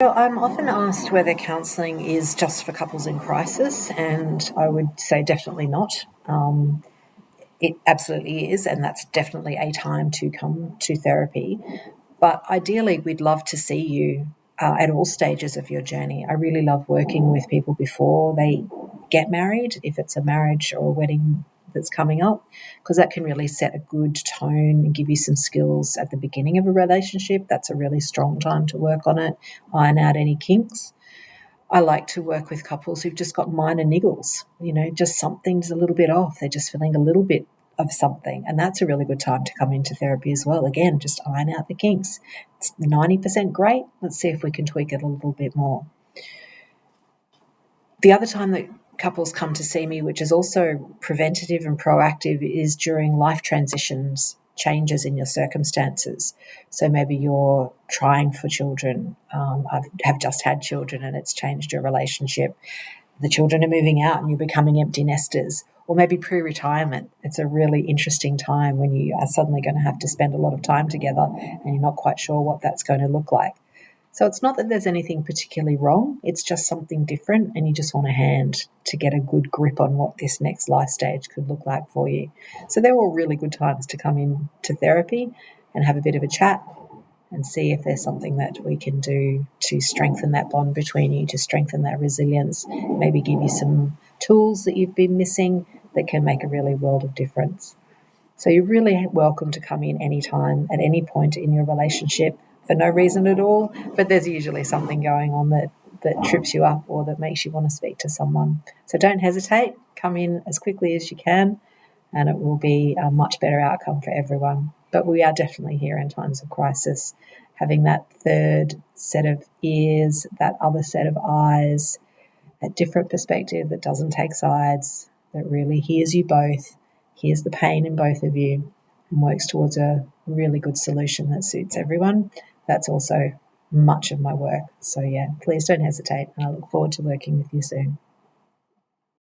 So I'm often asked whether counselling is just for couples in crisis, and I would say definitely not. It absolutely is, and that's definitely a time to come to therapy. But ideally, we'd love to see you at all stages of your journey. I really love working with people before they get married, if it's a marriage or a wedding that's coming up, because that can really set a good tone and give you some skills at the beginning of a relationship. That's a really strong time to work on it, iron out any kinks. I like to work with couples who've just got minor niggles, just something's a little bit off. They're just feeling a little bit of something. And that's a really good time to come into therapy as well. Again, just iron out the kinks. It's 90% great. Let's see if we can tweak it a little bit more. The other time that couples come to see me, which is also preventative and proactive, is during life transitions, changes in your circumstances. So maybe you're trying for children, have just had children and it's changed your relationship. The children are moving out and you're becoming empty nesters, or maybe pre-retirement. It's a really interesting time when you are suddenly going to have to spend a lot of time together and you're not quite sure what that's going to look like. So it's not that there's anything particularly wrong, it's just something different, and you just want a hand to get a good grip on what this next life stage could look like for you. So they're all really good times to come in to therapy and have a bit of a chat and see if there's something that we can do to strengthen that bond between you, to strengthen that resilience, maybe give you some tools that you've been missing that can make a really world of difference. So you're really welcome to come in anytime, at any point in your relationship, for no reason at all, but there's usually something going on that trips you up or that makes you want to speak to someone. So don't hesitate, come in as quickly as you can, and it will be a much better outcome for everyone. But we are definitely here in times of crisis, having that third set of ears, that other set of eyes, that different perspective that doesn't take sides, that really hears you both, hears the pain in both of you, and works towards a really good solution that suits everyone. That's also much of my work. So, yeah, please don't hesitate. I look forward to working with you soon.